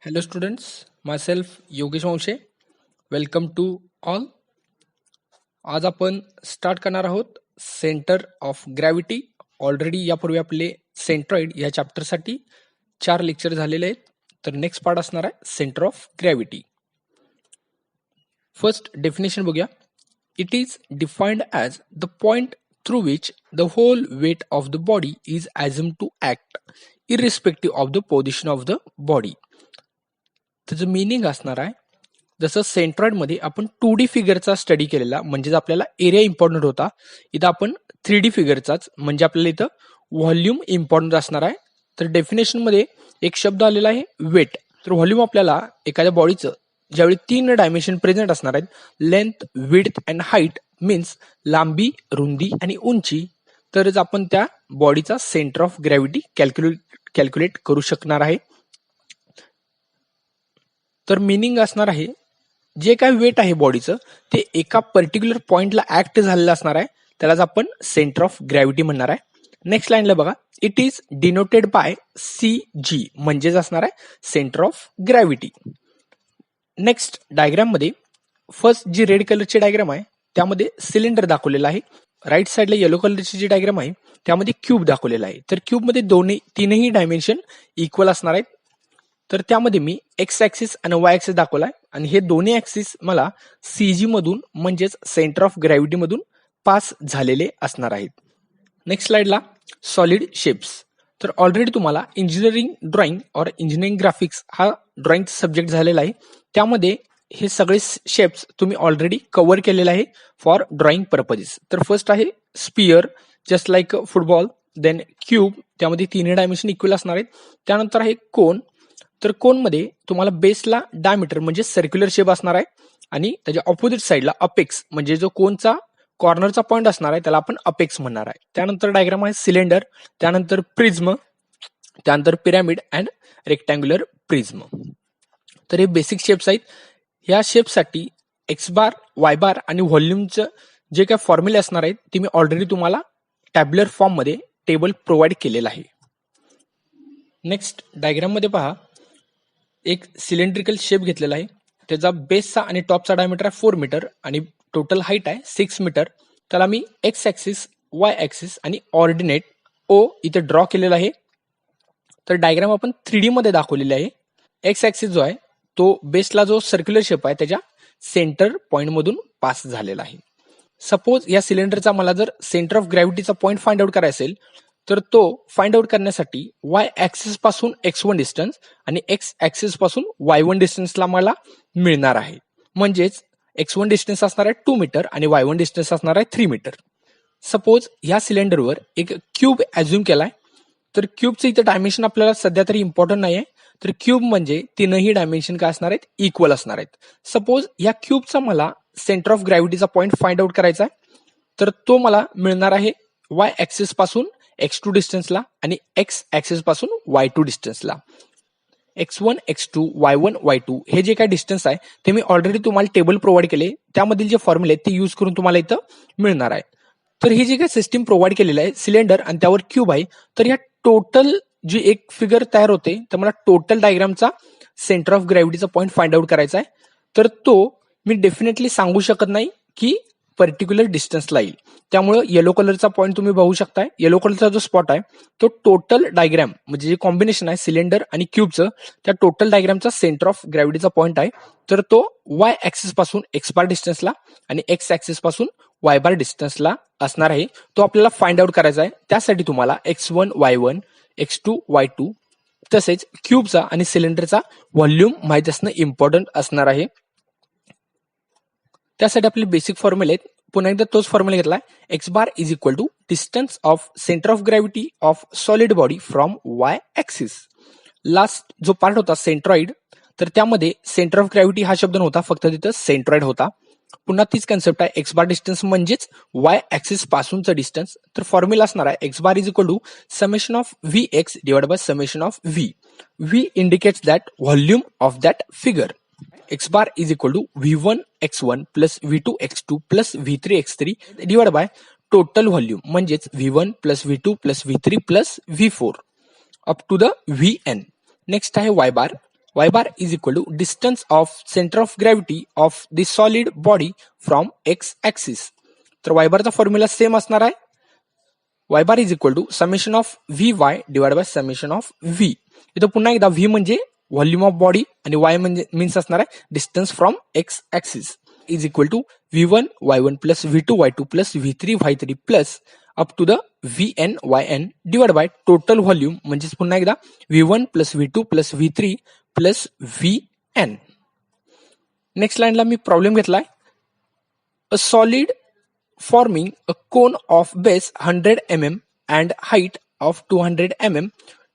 Hello students, myself Yogesh Wanshe. Welcome to all. आज आपण start करणार आहोत सेंटर ऑफ ग्रॅव्हिटी. ऑलरेडी यापूर्वी आपले सेंट्रॉइड या चॅप्टरसाठी 4 लेक्चर झालेले आहेत. तर नेक्स्ट पार्ट असणार आहे centre of gravity. First definition बघूया. It is defined as the point through which the whole weight of the body is assumed to act irrespective of the position of the body. त्याचं meaning असणार आहे, जसं सेंट्रॉइडमध्ये आपण 2D फिगरचा study केलेला, म्हणजेच आपल्याला area important होता. इथं आपण 3D फिगरचाच, म्हणजे आपल्याला इथं व्हॉल्यूम इम्पॉर्टंट असणार आहे. तर डेफिनेशनमध्ये एक शब्द आलेला आहे वेट. तर व्हॉल्यूम आपल्याला एखाद्या बॉडीचं ज्यावेळी 3 डायमेन्शन प्रेझेंट असणार आहेत, length, width and height, means लांबी, रुंदी आणि उंची, तरच आपण त्या बॉडीचा सेंटर ऑफ ग्रॅव्हिटी कॅल्क्युलेट करू शकणार आहे. तर मिनिंग असणार आहे, जे काय वेट आहे बॉडीचं ते एका पर्टिक्युलर पॉइंटला ऍक्ट झालेलं असणार आहे, त्यालाच आपण सेंटर ऑफ ग्रॅव्हिटी म्हणणार आहे. नेक्स्ट लाईनला बघा, it is denoted by CG, म्हणजेच असणार आहे centre of gravity. Next diagram मध्ये फर्स्ट जी रेड कलरची डायग्राम आहे त्यामध्ये सिलेंडर दाखवलेला आहे. राईट साईडला येलो कलरची जी डायग्राम आहे त्यामध्ये क्यूब दाखवलेला आहे. तर क्यूब मध्ये तीनही डायमेन्शन इक्वल असणार आहेत. तर त्यामध्ये मी एक्स ऍक्सिस आणि वाय ऍक्सिस दाखवलाय, आणि हे दोन्ही ऍक्सिस मला CG मधून म्हणजेच सेंटर ऑफ ग्रॅव्हिटी मधून पास झालेले असणार आहेत. नेक्स्ट स्लाइडला सॉलिड शेप्स. तर ऑलरेडी तुम्हाला इंजिनिअरिंग ड्रॉइंग और इंजिनिअरिंग ग्राफिक्स हा ड्रॉइंगचा सब्जेक्ट झालेला आहे. त्यामध्ये हे सगळे शेप्स तुम्ही ऑलरेडी कव्हर केलेले आहे फॉर ड्रॉइंग पर्पजेस. तर फर्स्ट आहे sphere, just like football. Then cube, त्यामध्ये 3 डायमेन्शन इक्वल असणार आहेत. त्यानंतर आहे कोन. तर कोनमध्ये तुम्हाला बेसला डायमीटर म्हणजे सर्क्युलर शेप असणार आहे, आणि त्याच्या ऑपोजिट साईडला अपेक्स, म्हणजे जो कोनचा कॉर्नरचा पॉइंट असणार आहे त्याला आपण अपेक्स म्हणणार आहे. त्यानंतर डायग्राम आहे सिलेंडर, त्यानंतर प्रिझम, त्यानंतर पिरॅमिड अँड रेक्टँग्युलर प्रिझम. तर हे बेसिक शेप्स आहेत. ह्या शेपसाठी एक्स बार, वाय बार आणि व्हॉल्यूमचं जे काही फॉर्म्युले असणार आहेत ते मी ऑलरेडी तुम्हाला टॅब्युलर फॉर्ममध्ये टेबल प्रोव्हाइड केलेलं आहे. नेक्स्ट डायग्राम मध्ये पहा, एक सिलेंड्रिकल शेप घेतलेला आहे. त्याचा बेसचा आणि टॉपचा डायमीटर आहे 4 मीटर आणि टोटल हाईट आहे 6 मीटर. त्याला मी एक्स ऍक्सिस, वाय ऍक्सिस आणि ऑर्डिनेट O इथे ड्रॉ केलेला आहे. तर डायग्राम आपण 3D मध्ये दाखवलेली आहे. एक्स ऍक्सिस जो आहे तो बेसला जो सर्क्युलर शेप आहे त्याच्या सेंटर पॉइंट मधून पास झालेला आहे. सपोज या सिलेंडरचा मला जर सेंटर ऑफ ग्रॅव्हिटीचा पॉइंट फाइंड आउट करायचा असेल, तर तो फाइंड आउट करण्यासाठी वाय ऍक्सिस पासून x1 डिस्टन्स आणि एक्स ऍक्सिस पासून y1 डिस्टन्सला मला मिळणार आहे. म्हणजेच x1 डिस्टन्स असणार आहे 2 मीटर आणि y1 डिस्टन्स असणार आहे 3 मीटर. सपोज ह्या सिलेंडरवर एक क्यूब ऍझ्युम केलाय. तर क्यूबचं इथं डायमेन्शन आपल्याला सध्या तरी इम्पॉर्टंट नाही आहे. तर क्यूब म्हणजे तीनही डायमेन्शन काय असणार आहेत, इक्वल असणार आहेत. सपोज या क्यूबचा मला सेंटर ऑफ ग्रॅव्हिटीचा पॉइंट फाइंड आउट करायचा आहे, तर तो मला मिळणार आहे वाय ऍक्सिस पासून x2 डिस्टन्सला आणि एक्स ऍक्सिस पासून y2 डिस्टन्सला. x1, x2, y1, y2 हे जे काय डिस्टन्स आहे ते मी ऑलरेडी तुम्हाला टेबल प्रोव्हाइड केले. त्यामधील जे फॉर्म्युले आहेत ते यूज करून तुम्हाला इथं मिळणार आहे. तर ही जी काय सिस्टीम प्रोव्हाइड केलेली आहे, सिलेंडर आणि त्यावर क्यूब आहे, तर या टोटल जी एक फिगर तयार होते, तर मला टोटल डायग्रामचा सेंटर ऑफ ग्रॅव्हिटीचा पॉइंट फाइंड आउट करायचा आहे. तर तो मी डेफिनेटली सांगू शकत नाही की पर्टिक्युलर डिस्टन्सला येईल. त्यामुळे येलो कलरचा पॉईंट तुम्ही बघू शकताय. येलो कलरचा जो स्पॉट आहे तो टोटल डायग्राम म्हणजे जे कॉम्बिनेशन आहे सिलेंडर आणि क्यूबचं, त्या टोटल डायग्रामचा सेंटर ऑफ ग्रॅव्हिटीचा पॉईंट आहे. तर तो वाय ऍक्सिस पासून एक्स बार डिस्टन्सला आणि एक्स ऍक्सिस पासून वाय बार डिस्टन्सला असणार आहे. तो आपल्याला फाइंड आउट करायचा आहे. त्यासाठी तुम्हाला x1, y1, x2, y2 तसेच क्यूबचा आणि सिलेंडरचा व्हॉल्यूम माहित असणं इम्पॉर्टंट असणार आहे. त्यासाठी आपले बेसिक फॉर्म्युले आहेत. पुन्हा एकदा तोच फॉर्म्युला घेतलाय. X bar is equal to distance of centre of gravity of solid body from y axis. Last जो पार्ट होता सेंट्रॉइड, तर त्यामध्ये सेंटर ऑफ ग्रॅव्हिटी हा शब्द नव्हता, फक्त तिथं सेंट्रॉइड होता. पुन्हा तीच कन्सेप्ट आहे, एक्स बार डिस्टन्स म्हणजेच वाय ऍक्सिस पासूनचं डिस्टन्स. तर फॉर्म्युला असणार आहे x bar is equal to summation of v x divide by summation of v. V indicates that volume of that figure. x bar is equal to v1 x1 plus v2 x2 plus v3 x3 divided by total volume म्हणजेच v1 plus v2 plus v3 plus v4 up to the vn. Next आहे y bar. y bar is equal to distance of center of gravity of the solid body from x axis. तर y बारचा formula same असणार आहे. y bar is equal to summation of vy divided by summation of v. इथं पुन्हा एकदा v म्हणजे volume of body आणि y म्हणजे मीन्स असणार आहे distance from x axis is equal to v1 y1 plus v2 y2 plus v3 y3 plus up to the vn yn divide by total volume म्हणजेच पुन्हा एकदा v1 plus v2 plus v3 plus vn. Next लाईनला मी problem घेतलाय. A solid forming a cone of base 100 mm and height of 200 mm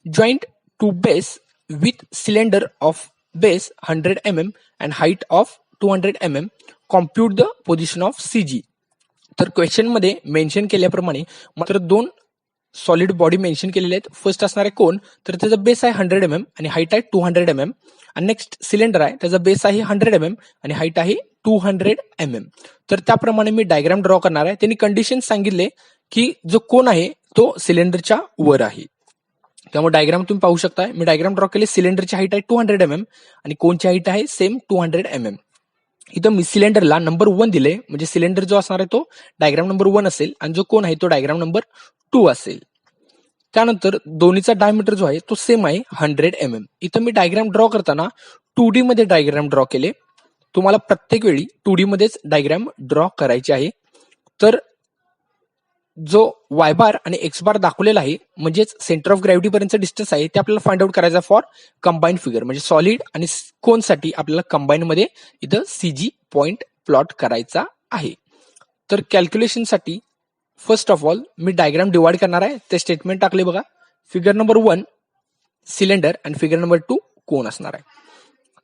joined to base with cylinder of base 100 mm and height of 200 mm. Compute the position of CG. तर question मध्ये mention केल्याप्रमाणे मात्र दोन solid body mention केलेले आहेत. First असणार आहे कोन, तर त्याचा बेस आहे 100 mm आणि हाईट आहे 200 mm. आणि नेक्स्ट सिलेंडर आहे, त्याचा बेस आहे 100 mm आणि हाईट आहे 200 mm. तर त्याप्रमाणे मी डायग्राम ड्रॉ करणार आहे. त्यांनी कंडिशन सांगितले की जो कोन आहे तो सिलेंडरच्या वर आहे. त्यामुळे डायग्राम तुम्ही पाहू शकता. मी डायग्राम ड्रॉ केले. सिलेंडरची हाईट आहे 200 mm आणि कोनची हाईट आहे सेम 200 mm. इथं मी सिलेंडरला नंबर 1 दिले, म्हणजे सिलेंडर जो असणार आहे तो डायग्राम नंबर 1 असेल आणि जो कोन आहे तो डायग्राम नंबर 2 असेल. त्यानंतर दोन्हीचा डायमीटर जो आहे तो सेम आहे 100 mm. इथं मी डायग्राम ड्रॉ करताना 2D मध्ये डायग्राम ड्रॉ केले. तुम्हाला प्रत्येक वेळी 2D मध्येच डायग्राम ड्रॉ करायचे आहे. तर जो y बार आणि x बार दाखवलेला आहे म्हणजेच सेंटर ऑफ ग्रॅव्हिटी पर्यंत डिस्टन्स आहे ते आपल्याला फाइंड आउट करायचा फॉर कंबाईन फिगर, म्हणजे सॉलिड आणि कोनसाठी आपल्याला कंबाईन मध्ये इथं CG पॉइंट प्लॉट करायचा आहे. तर कॅल्क्युलेशनसाठी फर्स्ट ऑफ ऑल मी डायग्राम डिवाइड करणार आहे. ते स्टेटमेंट टाकले बघा. फिगर नंबर 1 सिलेंडर आणि फिगर नंबर 2 कोन असणार आहे.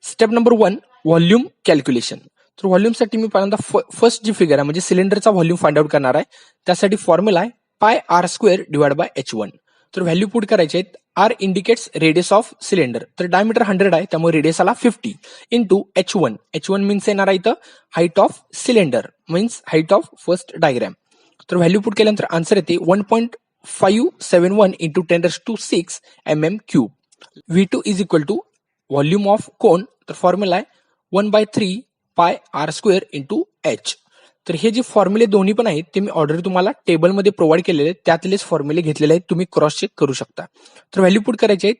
Step number 1 volume calculation. तर व्हॉल्यूमसाठी मी पहिल्यांदा फर्स्ट जी फिगर आहे म्हणजे सिलेंडरचा व्हॉल्यूम फाइंड आउट करणार आहे. त्यासाठी फॉर्म्युला आहे पाय r square divide by h1. तर व्हॅल्यू पुट करायचे आहेत. R indicates radius of cylinder, तर डायमीटर 100 आहे त्यामुळे रेडियस आला 50 इंटू h1. h1 मीन्स येणार आहे इथं height of cylinder means height of first diagram. तर व्हॅल्यू पुट केल्यानंतर आन्सर येते 1.571 into 10⁶ mm³. v2 is equal to volume of cone, तर फॉर्म्युला आहे 1/3 pi r square into h. तर हे जे फॉर्म्युले दोन्ही पण आहेत ते मी ऑलरेडी तुम्हाला टेबलमध्ये प्रोव्हाइड केलेले आहेत, त्यातलेच फॉर्म्युले घेतलेले आहेत, तुम्ही क्रॉस चेक करू शकता. तर व्हॅल्यू पुट करायचे आहेत.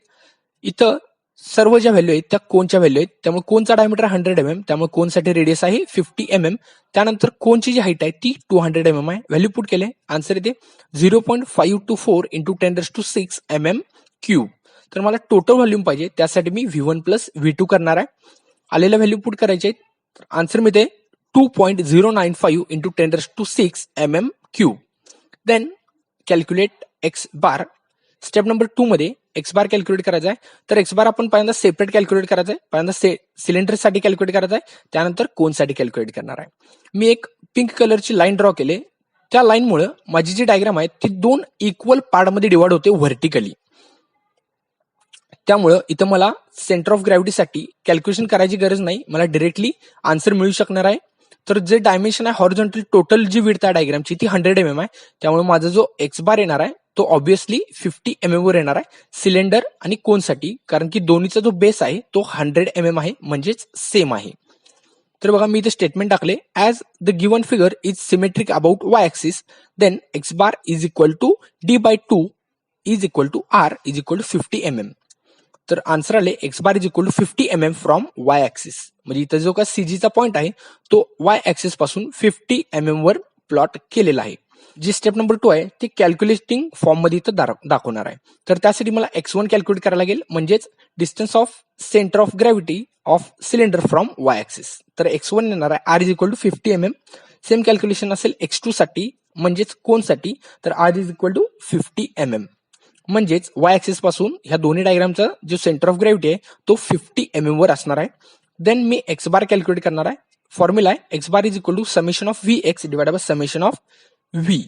इथं सर्व ज्या व्हॅल्यू आहेत त्या कोनच्या व्हॅल्यू आहेत. त्यामुळे कोनचा डायमीटर 100 mm, त्यामुळे कोनसाठी रेडियस आहे 50 mm. त्यानंतर कोनची जी हाईट आहे ती 200 mm आहे. व्हॅल्यू पुट केले, आन्सर येते 0.524 इंटू 10⁶ mm³. तर मला टोटल व्हॉल्यूम पाहिजे, त्यासाठी मी v1 प्लस v2 करणार आहे. आलेल्या व्हॅल्यू पुट करायचे आहेत. तर आन्सर मिळते 2.095 into 10⁶ mm³. Then calculate x bar. Step number 2 मध्ये एक्स बार कॅल्क्युलेट करायचा आहे. तर एक्स बार आपण पहिल्यांदा सेपरेट कॅल्क्युलेट करायचा आहे. पहिल्यांदा सिलेंडरसाठी कॅल्क्युलेट करायचा आहे, त्यानंतर कोनसाठी कॅल्क्युलेट करणार आहे. मी एक पिंक कलरची लाईन ड्रॉ केले. त्या लाईनमुळे माझी जी डायग्राम आहे ती 2 इक्वल पार्टमध्ये डिवाइड होते व्हर्टिकली. त्यामुळं इथं मला सेंटर ऑफ ग्रॅव्हिटीसाठी कॅल्क्युलेशन करायची गरज नाही, मला डिरेक्टली आन्सर मिळू शकणार आहे. तर जे डायमेन्शन आहे हॉरिझॉन्टल टोटल जी विड्थ आहे डायग्रामची ती 100 mm आहे. त्यामुळे माझा जो एक्स बार येणार आहे तो ऑब्व्हियसली 50 mm वर येणार आहे सिलेंडर आणि कोनसाठी, कारण की दोन्हीचा जो बेस आहे तो 100 mm आहे म्हणजेच सेम आहे. तर बघा मी इथे स्टेटमेंट टाकले. As the given figure is symmetric about y axis then x bar is equal to d/2 is equal to r is equal to 50 mm. तर आन्सर आले x bar is equal to 50 mm from y axis. म्हणजे इथं जो का CGचा point आहे तो y axis पासून 50 mm वर प्लॉट केलेला आहे. जी स्टेप नंबर 2 आहे ती कॅल्क्युलेटिंग फॉर्म मध्ये इथं दाखवणार आहे. तर त्यासाठी मला x1 कॅल्क्युलेट करायला लागेल, म्हणजेच distance of centre of gravity of cylinder from y axis. तर x1 येणार आहे r is equal to 50 mm. Same calculation असेल x2 साठी म्हणजेच कोनसाठी, तर r is equal to 50 mm. म्हणजेच y ऍक्सिस पासून ह्या दोन्ही डायग्रामचा जो सेंटर ऑफ ग्रॅव्हिटी आहे तो 50 mm वर असणार आहे. देन मी एक्स बार कॅल्क्युलेट करणार आहे. फॉर्म्युला आहे x bar is equal to summation of vx divided by summation of v.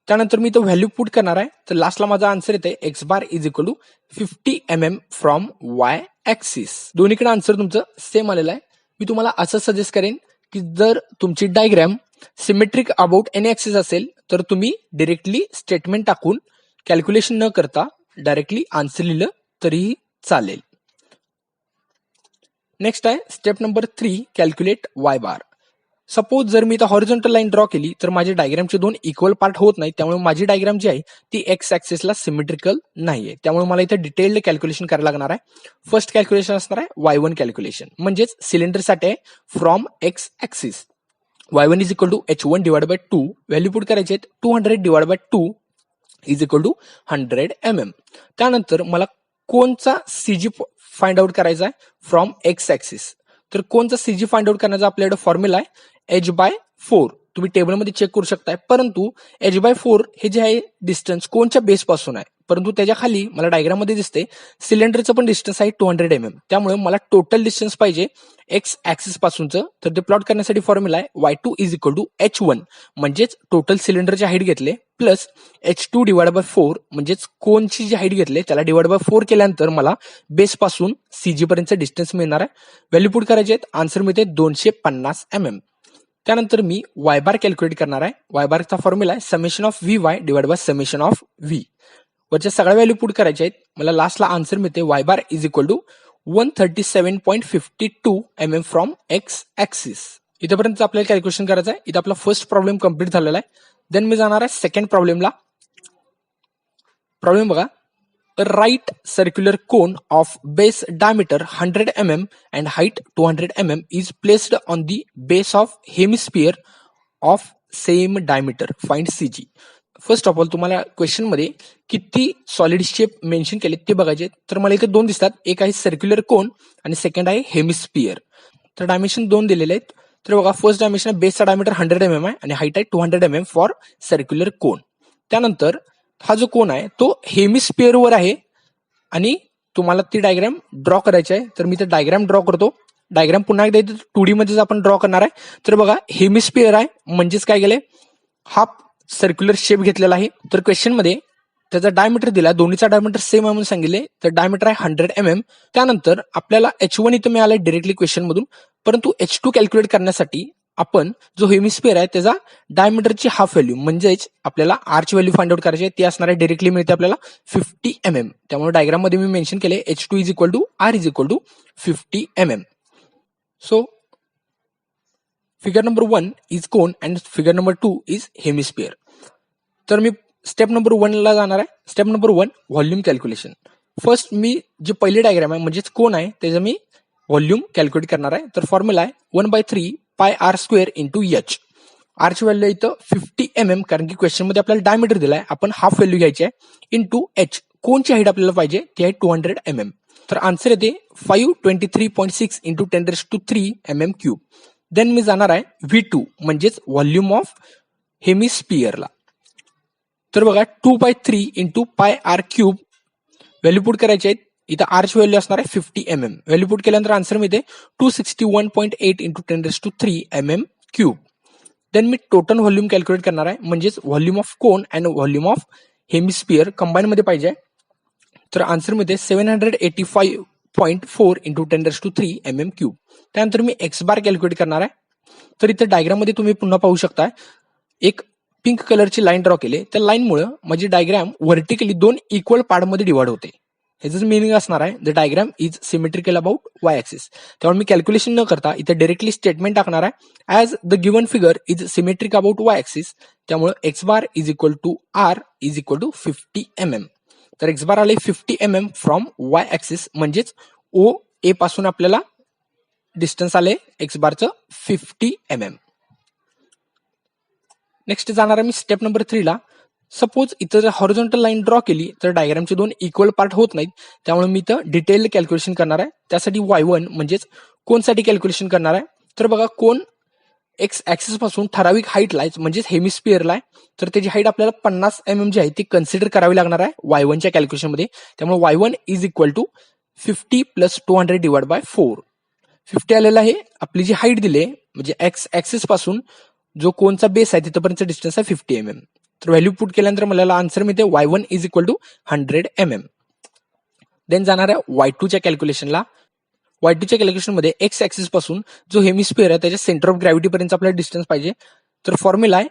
त्यानंतर मी तो व्हॅल्यू पुट करणार आहे. तर लास्टला माझा आन्सर येते x bar is equal to 50 mm from y axis. दोन्हीकडे आन्सर तुमचं सेम आलेलं आहे. मी तुम्हाला असं सजेस्ट करेन की जर तुमची diagram symmetric about any axis असेल तर तुम्ही डिरेक्टली स्टेटमेंट टाकून कॅल्क्युलेशन न करता डायरेक्टली आन्सर लिहिलं तरीही चालेल. नेक्स्ट आहे स्टेप नंबर 3, कॅल्क्युलेट वाय बार. सपोज जर मी इथं हॉरिझॉन्टल लाईन ड्रॉ केली तर माझ्या डायग्रामचे दोन इक्वल पार्ट होत नाही, त्यामुळे माझी डायग्राम जी आहे ती एक्स ऍक्सिसला सिमेट्रिकल नाहीये. त्यामुळे मला इथे डिटेल्ड कॅल्क्युलेशन करायला लागणार आहे. फर्स्ट कॅल्क्युलेशन असणार आहे y1 कॅल्क्युलेशन, म्हणजेच सिलेंडरसाठी आहे from x axis. y1 is equal to h1 divide by 2, value put करायचे आहेत 200 divide by 2 is equal to 100 mm. त्यानंतर मला कोणचा सीजी फाइंड आउट करायचा आहे फ्रॉम एक्स ऍक्सिस. तर कोणचा सीजी फाइंड आउट करण्याचा आपल्याकडे फॉर्म्युला आहे h/4. तुम्ही टेबलमध्ये चेक करू शकताय, परंतु h/4 हे जे आहे डिस्टन्स कोणच्या बेस पासून आहे, परंतु त्याच्या खाली मला डायग्राम मध्ये दिसते सिलेंडरचं पण डिस्टन्स आहे 200 mm. त्यामुळे मला टोटल डिस्टन्स पाहिजे एक्स ऍक्सिस पासूनचं. तर ते प्लॉट करण्यासाठी फॉर्म्युला आहे y2 is equal to h1, म्हणजेच टोटल सिलेंडरचे हाईट घेतले प्लस h2 डिवाइड बाय 4, म्हणजेच कोणची जी हाईट घेतले त्याला डिवाइड बाय 4 केल्यानंतर मला बेस पासून सीजी पर्यंतचा डिस्टन्स मिळणार आहे. व्हॅल्यू पुट करायचे आहेत, आन्सर मिळते 250 mm. त्यानंतर मी वाय बार कॅल्क्युलेट करणार आहे. वाय बारचा फॉर्म्युला आहे summation of V Y divide by summation of V. वरच्या सगळ्या व्हॅल्यू पुट करायच्या आहेत. मला लास्टला आन्सर मिळते y bar is equal to 137.52 mm from x axis. इथेपर्यंत आपल्याला कॅल्क्युलेशन करायचं आहे. इथं आपला फर्स्ट प्रॉब्लेम कम्प्लीट झालेला आहे. देन मी जाणार आहे सेकंड प्रॉब्लेमला. प्रॉब्लेम बघा, right circular cone of base diameter 100 mm and height 200 mm is placed on the base of hemisphere of same diameter. Find CG. First of all तुम्हाला question मध्ये किती सॉलिड शेप मेन्शन केले ते बघायचे. तर मला इथे दोन दिसतात, एक आहे सर्क्युलर कोन आणि सेकंड आहे हेमिस्फियर. तर डायमेन्शन दोन दिलेले आहेत. तर बघा, फर्स्ट डायमेन्शन बेसचा डायमीटर 100 mm आहे आणि हाईट आहे 200 mm फॉर सर्क्युलर कोन. त्यानंतर हा जो कोन आहे तो हेमिस्फियर वर आहे आणि तुम्हाला ती डायग्राम ड्रॉ करायची आहे. तर मी ते डायग्राम ड्रॉ करतो. डायग्राम पुन्हा एकदा 2D मध्येच आपण ड्रॉ करणार आहे. तर बघा, हेमिस्फियर आहे म्हणजेच काय गेले हाफ सर्क्युलर शेप घेतलेला आहे. तर क्वेश्चन मध्ये त्याचा डायमीटर दिला, दोन्हीचा डायमीटर सेम आहे म्हणून सांगितले. तर डायमीटर आहे 100 mm. त्यानंतर आपल्याला h1 इथं मिळालंय डायरेक्टली क्वेश्चन मधून, परंतु h2 कॅल्क्युलेट करण्यासाठी आपण जो हेमिस्फियर आहे त्याचा डायमीटरची हाफ व्हॅल्यू म्हणजेच आपल्याला आरची व्हॅल्यू फाइंड आउट करायची आहे. ती असणार आहे डायरेक्टली मिळते आपल्याला 50 mm. त्यामुळे डायग्राम मध्ये मी मेन्शन केले h2 is equal to r is equal to 50 mm. So figure number 1 is cone and figure number 2 is hemisphere. तर मी स्टेप नंबर 1 ला जाणार आहे. Step number 1, volume calculation. First मी जे पहिली डायग्राम आहे म्हणजेच कोन आहे त्याचं मी व्हॉल्यूम कॅल्क्युलेट करणार आहे. तर फॉर्म्युला आहे 1/3 pi r square into h. आरची व्हॅल्यू इथं 50 mm, कारण की क्वेश्चन मध्ये आपल्याला डायमीटर दिलाय, आपण हाफ व्हॅल्यू घ्यायची आहे, इंटू एच. कोणची हाईट आपल्याला पाहिजे ती आहे 200 mm. तर आन्सर येते 523.6 इंटू 10³ mm³. देन मी जाणार आहे V2 म्हणजेच व्हॉल्यूम ऑफ हेमिस्फियरला. तर बघा 2/3 into pi R cube, value put करायचे आहेत. इथं आरची व्हॅल्यू असणार आहे 50 mm. व्हॅल्यू पुट केल्यानंतर आन्सर मिळते 261.8 into 10³ mm³. Than me total volume calculate करणार आहे, म्हणजेच volume of cone and volume of hemisphere combine मध्ये पाहिजे. तर आन्सर मिळते 785.4 इंटू 10³ mm³. त्यानंतर मी एक्स बार कॅल्क्युलेट करणार आहे. तर इथे डायग्राम मध्ये तुम्ही पुन्हा पाहू शकता एक पिंक कलरची लाईन ड्रॉ केली. त्या लाईनमुळे माझी डायग्राम व्हर्टिकली दोन इक्वल पार्टमध्ये डिवाइड होते. ह्याचं मिनिंग असणार आहे the diagram is symmetrical about y axis. त्यामुळे मी कॅल्क्युलेशन न करता इथे डायरेक्टली स्टेटमेंट टाकणार आहे as the given figure is symmetric about y axis. त्यामुळे x bar is equal to r is equal to 50 mm. तर एक्स बार आले 50 mm from y axis, म्हणजेच ओ ए पासून आपल्याला डिस्टन्स आले एक्स बारचं 50 mm. नेक्स्ट जाणार आहे मी स्टेप नंबर 3 ला. सपोज इथं जर हॉरिझॉन्टल लाईन ड्रॉ केली तर डायग्रामचे दोन इक्वल पार्ट होत नाहीत, त्यामुळे मी इथं डिटेल्ड कॅल्क्युलेशन करणार आहे. त्यासाठी y1 म्हणजेच कोनसाठी कॅल्क्युलेशन करणार आहे. तर बघा, कोन एक्स ऍक्सिस पासून ठराविक हाईटला आहे म्हणजेच हेमिस्फियरला आहे. तर त्याची हाईट आपल्याला 50 mm जी आहे ती कन्सिडर करावी लागणार आहे y1च्या कॅल्क्युलेशन मध्ये. त्यामुळे y1 is equal to 50 plus 200 divide by 4. 50 आलेला आहे. आपली जी हाईट दिली म्हणजे एक्स ऍक्सिस पासून जो कोनचा बेस आहे तिथपर्यंत डिस्टन्स आहे 50 mm. तर व्हॅल्यू पुट केल्यानंतर मला आन्सर मिळते y1 is equal to 100 mm. Then जाणार आहे y2च्या कॅल्क्युलेशनला. y2च्या कॅल्क्युलेशन मध्ये एक्स ऍक्सिस पासून जो हेमिस्फियर आहे त्याच्या सेंटर ऑफ ग्रॅव्हिटी पर्यंत आपल्याला डिस्टन्स पाहिजे. तर फॉर्म्युला आहे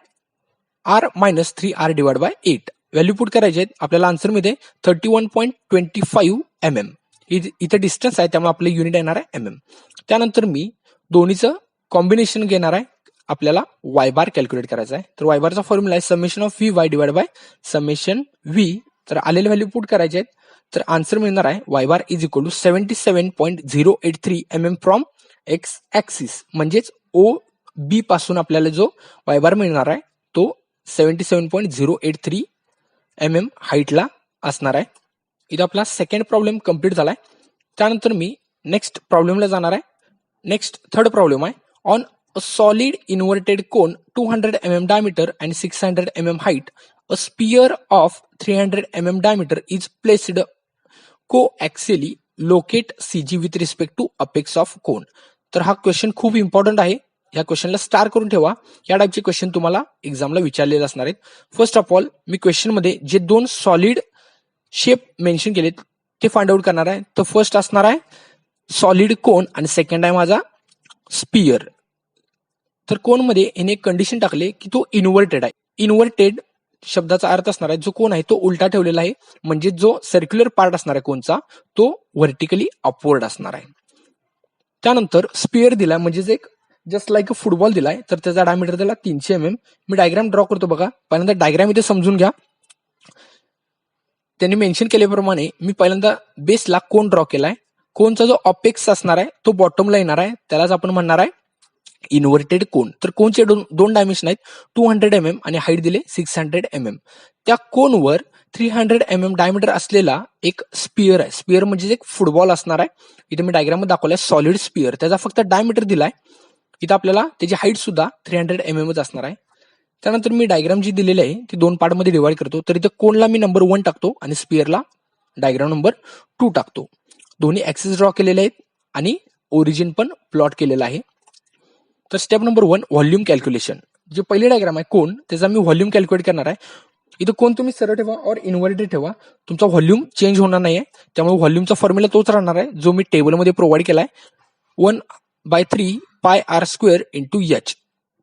r-3r divide by 8. Value put करायचे आहेत. आपल्याला आन्सर मिळते 31.25 mm. इथं डिस्टन्स आहे त्यामुळे आपलं युनिट येणार आहे mm. त्यानंतर मी दोन्हीचं कॉम्बिनेशन घेणार आहे. आपल्याला वाय बार कॅल्क्युलेट करायचा आहे. तर वाय बारचा फॉर्म्युला आहे summation of V Y divide by summation V. तर आलेले व्हॅल्यू पुट करायचे आहेत. तर आन्सर मिळणार आहे y bar is equal to 77.083 mm from x axis. म्हणजेच ओ बी पासून आपल्याला जो वाय बार मिळणार आहे तो 77.083 mm हाईटला असणार आहे. इथं आपला सेकंड प्रॉब्लेम कम्प्लीट झालाय. त्यानंतर मी नेक्स्ट प्रॉब्लेमला जाणार आहे. नेक्स्ट थर्ड प्रॉब्लेम आहे. On a solid inverted cone 200 mm diameter and 600 mm height, a sphere of 300 mm diameter is placed coaxially locate CG with respect to apex of cone. तर हा question खूप important आहे. या क्वेश्चनला star करून ठेवा. या टाईपचे क्वेश्चन तुम्हाला एक्झामला विचारलेले असणार आहेत. First of all me question मध्ये जे दोन सॉलिड शेप मेन्शन केलेत ते फाइंड आउट करणार आहे. तर फर्स्ट असणार आहे सॉलिड कोन आणि सेकंड आहे माझा स्पियर. तर कोन मध्ये याने एक कंडिशन टाकले की तो इन्व्हर्टेड आहे. इन्व्हर्टेड शब्दाचा अर्थ असणार आहे जो कोन आहे तो उलटा ठेवलेला आहे. म्हणजे जो सर्क्युलर पार्ट असणार आहे कोनचा तो व्हर्टिकली अपवर्ड असणार आहे. त्यानंतर स्पियर दिलाय म्हणजेच एक जस्ट लाईक अ फुटबॉल दिलाय. तर त्याचा डायमीटर दिला 300 mm. मी डायग्राम ड्रॉ करतो बघा. पहिल्यांदा डायग्राम इथे समजून घ्या. त्यांनी मेन्शन केल्याप्रमाणे मी पहिल्यांदा बेसला कोन ड्रॉ केलाय. कोनचा जो अपेक्स असणार आहे तो बॉटमला येणार आहे. त्यालाच आपण म्हणणार आहे इन्व्हर्टेड कोन. तर कोनचे दोन डायमेन्शन आहेत 200 mm आणि हाईट दिले 600 mm. त्या कोनवर 300 mm डायमीटर असलेला एक स्पियर आहे. स्पियर म्हणजे एक फुटबॉल असणार आहे. इथे मी डायग्राम मध्ये दाखवलाय सॉलिड स्पियर. त्याचा फक्त डायमीटर दिलाय. इथं आपल्याला त्याची हाईट सुद्धा 300 mm असणार आहे. त्यानंतर मी डायग्राम जी दिलेली आहे ती दोन पार्ट मध्ये डिवाइड करतो. तर इथं कोनला मी नंबर 1 टाकतो आणि स्पियरला डायग्राम नंबर 2 टाकतो. दोन्ही ऍक्सिस ड्रॉ केलेले आहेत आणि ओरिजिन पण प्लॉट केलेला आहे. तर स्टेप नंबर 1 व्हॉल्यूम कॅल्क्युलेशन. जे पहिले डायग्राम आहे कोन त्याचा मी व्हॉल्यूम कॅल्क्युलेट करणार आहे. इथं कोन तुम्ही सरळ ठेवा और इन्व्हर्टेड ठेवा. तुमचा व्हॉल्यूम चेंज होणार नाहीये. त्यामुळे व्हॉल्यूमचा फॉर्म्युला तोच राहणार आहे जो मी टेबलमध्ये प्रोव्हाइड केलाय 1/3 pi r square into H.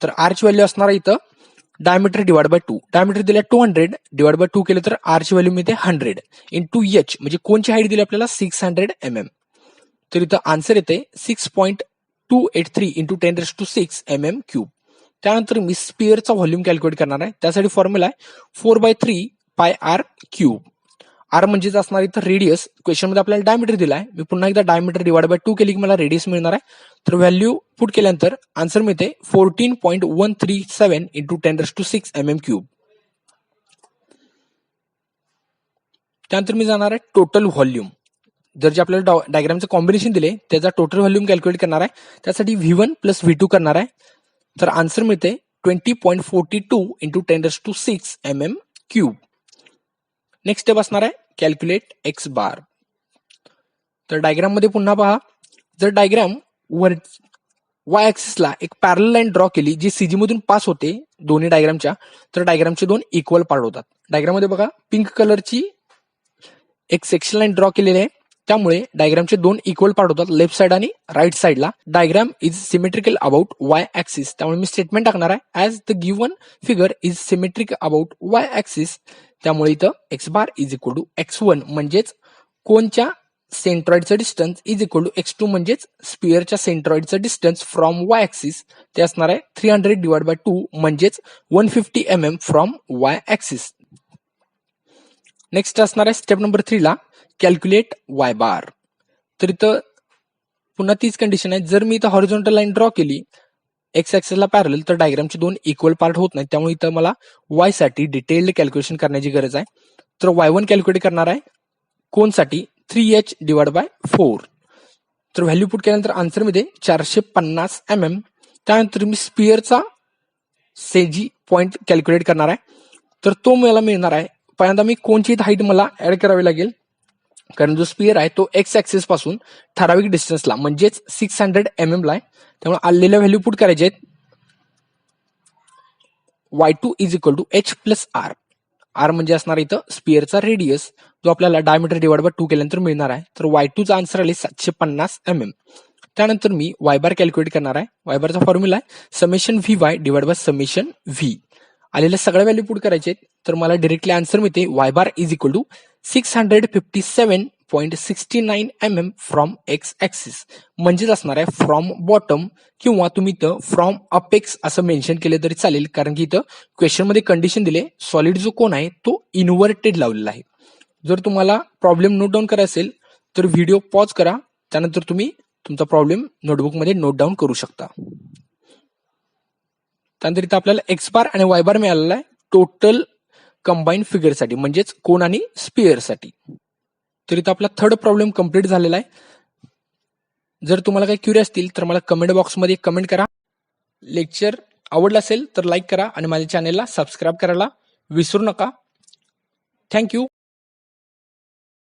तर आरची व्हॅल्यू असणार आहे इथं डायमीटर डिवाइड बाय 2. डायमीटर दिले 200 डिवाइड बाय 2 केलं तर आरची व्हॅल्यू मिळते 100 इंटू एच म्हणजे कोनची हाईट दिली आपल्याला 600 mm. तर इथं आन्सर येते 6.283 इंटू 10⁶ mm क्यूब. त्यानंतर मी स्पियरचा व्हॉल्यूम कॅल्क्युलेट करणार आहे. त्यासाठी फॉर्म्युला आहे 4/3 पाय आर क्यूब. आर म्हणजेच असणार इथं रेडियस. क्वेश्चन मध्ये आपल्याला डायमीटर दिलाय. मी पुन्हा एकदा डायमीटर डिवाइड बाय 2 केली की मला रेडियस मिळणार आहे. तर व्हॅल्यू पुट केल्यानंतर आन्सर मिळते 14.137 इंटू 10⁶ mm क्यूब. त्यानंतर मी जाणार आहे टोटल व्हॉल्यूम. जर जे आपल्याला डायग्रामचं कॉम्बिनेशन दिले त्याचा टोटल व्हॉल्यूम कॅल्क्युलेट करणार आहे. त्यासाठी V1 प्लस V2 करणार आहे. तर आन्सर मिळते 20.42 into 10⁶ mm cube. Next step असणार आहे कॅल्क्युलेट एक्स बार. तर डायग्राम मध्ये पुन्हा पहा. जर डायग्राम वर वाय ऍक्सिसला एक पॅरल लाईन ड्रॉ केली जी सीजी मधून पास होते दोन्ही डायग्रामच्या, तर डायग्रामचे दोन इक्वल पार्ट होतात. डायग्राम मध्ये बघा पिंक कलरची एक सेक्शन लाईन ड्रॉ केलेली आहे. त्यामुळे डायग्रामचे दोन इक्वल पार्ट होतात लेफ्ट साइड आणि राईट साइडला. Diagram is symmetrical about y axis. त्यामुळे मी स्टेटमेंट टाकणार आहे as the given figure is symmetric about y axis. त्यामुळे इथं x bar is equal to x1 म्हणजेच कोनच्या सेंट्रॉइडचं distance is equal to x2 म्हणजेच स्पियरच्या सेंट्रॉइडचं डिस्टन्स फ्रॉम वाय ऍक्सिस ते असणार आहे 300 डिवाइड बाय 2 म्हणजेच 150 mm from y axis. Next असणार आहे स्टेप नंबर 3 ला कॅल्क्युलेट वाय बार. तर इथं पुन्हा तीच कंडिशन आहे. जर मी इथं हॉरिझॉन्टल लाईन ड्रॉ केली एक्स ऍक्सिसला पॅरल तर डायग्रामचे दोन इक्वल पार्ट होत नाहीत. त्यामुळे इथं मला वाय साठी डिटेल्ड कॅल्क्युलेशन करण्याची गरज आहे. तर y1 कॅल्क्युलेट करणार आहे कोनसाठी 3h डिवाइड बाय 4. तर व्हॅल्यू पुट केल्यानंतर आन्सर मध्ये 450 mm. त्यानंतर मी स्पियरचा सेजी पॉइंट कॅल्क्युलेट करणार आहे. तर तो मला मिळणार आहे. पहिल्यांदा मी कोनची हाईट मला ऍड करावी लागेल कारण जो स्पियर आहे तो एक्स ऍक्सिस पासून ठराविक डिस्टन्सला म्हणजेच 600 mm ला आहे. त्यामुळे आलेल्या व्हॅल्यू पुट करायचे आहेत. y2 is equal to h plus r. R म्हणजे असणार इथं स्पियरचा रेडियस जो आपल्याला डायमीटर डिवाइड बाय 2 केल्यानंतर मिळणार आहे. तर y2 चा आन्सर आले 750 mm. त्यानंतर मी y बार कॅल्क्युलेट करणार आहे. y बारचा फॉर्म्युला आहे summation vy divide by summation v. आलेल्या सगळ्या व्हॅल्यू पुट करायचे आहेत. तर मला डायरेक्टली आन्सर मिळते y bar is equal to 5.69 mm from x axis, म्हणजेच असणार आहे फ्रॉम बॉटम, किंवा तुम्ही इथं फ्रॉम अपेक्स असं मेन्शन केलं तरी चालेल, कारण की इथं क्वेश्चनमध्ये कंडिशन दिले सॉलिड जो कोन आहे तो इन्व्हर्टेड लावलेला आहे. जर तुम्हाला प्रॉब्लेम नोट डाऊन करायचा असेल तर व्हिडिओ पॉज करा, त्यानंतर तुम्ही तुमचा प्रॉब्लेम नोटबुकमध्ये नोट डाऊन करू शकता. त्यानंतर इथं आपल्याला एक्स बार आणि वाय बार मिळालेला आहे टोटल कंबाईन फिगरसाठी, म्हणजेच कोन आणि स्पिअरसाठी. तर इथं आपला थर्ड प्रॉब्लेम कंप्लीट झालेला आहे. जर तुम्हाला काही क्युरी असतील तर मला कमेंट बॉक्समध्ये कमेंट करा. लेक्चर आवडलं असेल तर लाईक करा आणि माझ्या चॅनेलला सबस्क्राईब करायला विसरू नका. थँक्यू.